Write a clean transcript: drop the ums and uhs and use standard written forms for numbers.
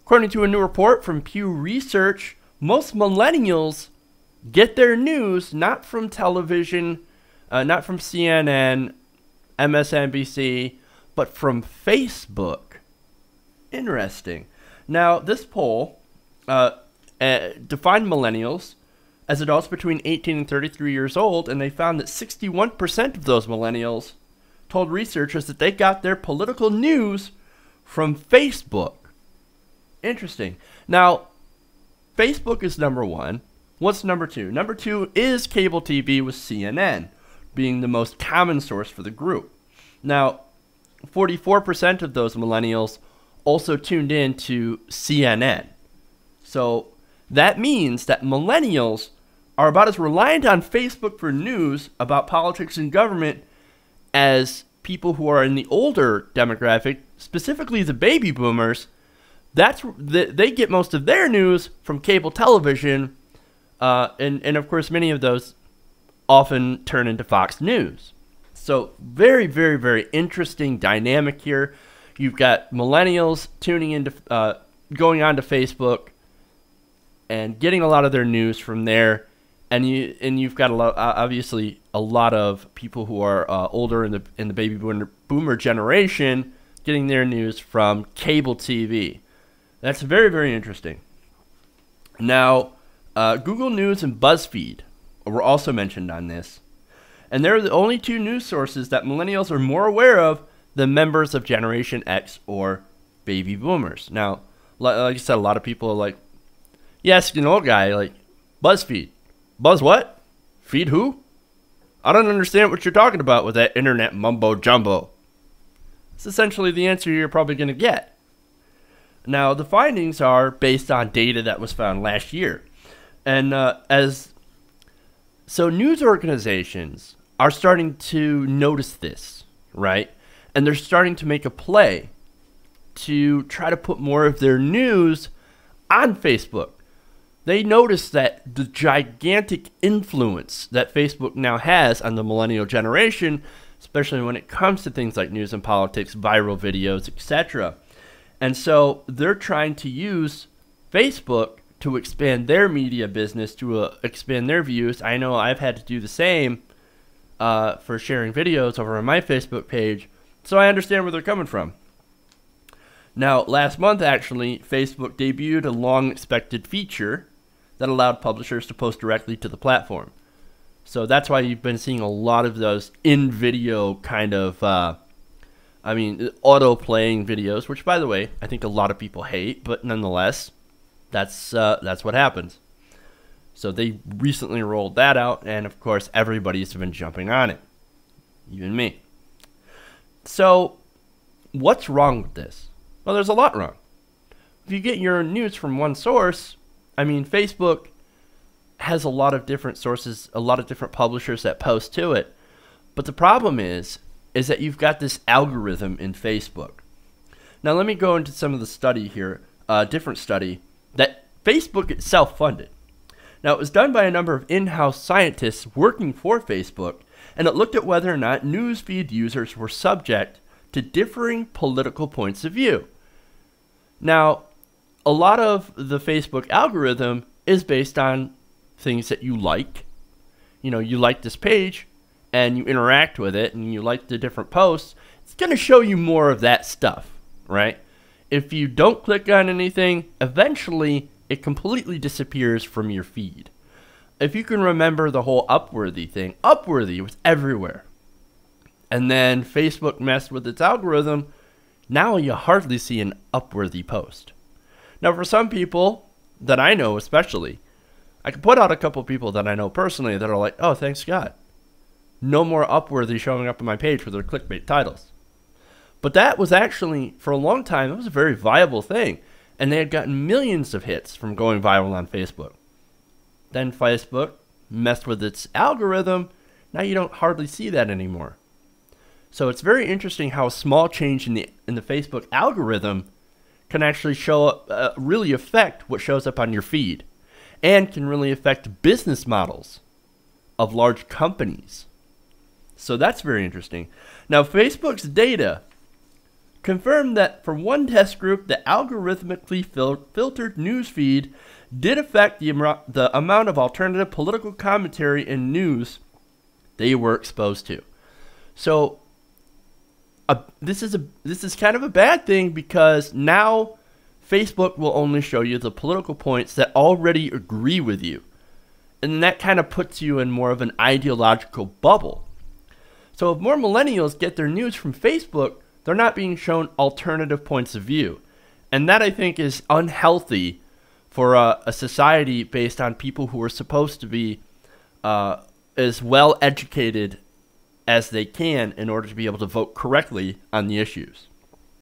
According to a new report from Pew Research, most millennials get their news not from television, not from CNN, MSNBC, but from Facebook. Interesting. Now, this poll defined millennials as adults between 18 and 33 years old, and they found that 61% of those millennials told researchers that they got their political news from Facebook. Interesting. Now, Facebook is number one. What's number two? Number two is cable TV, with CNN being the most common source for the group. Now, 44% of those millennials also tuned in to CNN. So that means that millennials are about as reliant on Facebook for news about politics and government as people who are in the older demographic, specifically the baby boomers. They get most of their news from cable television, and of course many of those often turn into Fox News. So very, very, very interesting dynamic here. You've got millennials tuning into, going on to Facebook and getting a lot of their news from there, and you've got obviously a lot of people who are older in the baby boomer generation getting their news from cable TV. That's very, very interesting. Now, Google News and BuzzFeed were also mentioned on this, and they're the only two news sources that millennials are more aware of than members of Generation X or baby boomers. Now, like I said, a lot of people are like, yes, you know, guy, like, BuzzFeed. Buzz what? Feed who? I don't understand what you're talking about with that internet mumbo jumbo. It's essentially the answer you're probably going to get. Now, the findings are based on data that was found last year. And so news organizations are starting to notice this, right? And they're starting to make a play to try to put more of their news on Facebook. They notice that the gigantic influence that Facebook now has on the millennial generation, especially when it comes to things like news and politics, viral videos, etc. And so they're trying to use Facebook to expand their media business, to expand their views. I know I've had to do the same for sharing videos over on my Facebook page, so I understand where they're coming from. Now, last month, actually, Facebook debuted a long-expected feature that allowed publishers to post directly to the platform. So that's why you've been seeing a lot of those in-video kind of, auto-playing videos, which, by the way, I think a lot of people hate, but nonetheless, that's what happens. So they recently rolled that out, and of course, everybody's been jumping on it, even me. So, what's wrong with this? Well, there's a lot wrong. If you get your news from one source, Facebook has a lot of different sources, a lot of different publishers that post to it. But the problem is that you've got this algorithm in Facebook. Now, let me go into some of the study here, different study that Facebook itself funded. Now, it was done by a number of in-house scientists working for Facebook, and it looked at whether or not newsfeed users were subject to differing political points of view. Now, a lot of the Facebook algorithm is based on things that you like. You know, you like this page, and you interact with it, and you like the different posts. It's going to show you more of that stuff, right? If you don't click on anything, eventually it completely disappears from your feed. If you can remember the whole Upworthy thing, Upworthy was everywhere. And then Facebook messed with its algorithm. Now you hardly see an Upworthy post. Now, for some people that I know especially, I can put out a couple people that I know personally that are like, oh, thanks God. No more Upworthy showing up on my page with their clickbait titles. But that was actually, for a long time, it was a very viable thing. And they had gotten millions of hits from going viral on Facebook. Then Facebook messed with its algorithm. Now you don't hardly see that anymore. So it's very interesting how a small change in the Facebook algorithm can actually show up, really affect what shows up on your feed, and can really affect business models of large companies. So that's very interesting. Now, Facebook's data confirmed that for one test group, the algorithmically filtered newsfeed did affect the amount of alternative political commentary and news they were exposed to. So this is kind of a bad thing, because now Facebook will only show you the political points that already agree with you. And that kind of puts you in more of an ideological bubble. So if more millennials get their news from Facebook, they're not being shown alternative points of view. And that, I think, is unhealthy for a society based on people who are supposed to be as well educated as they can in order to be able to vote correctly on the issues.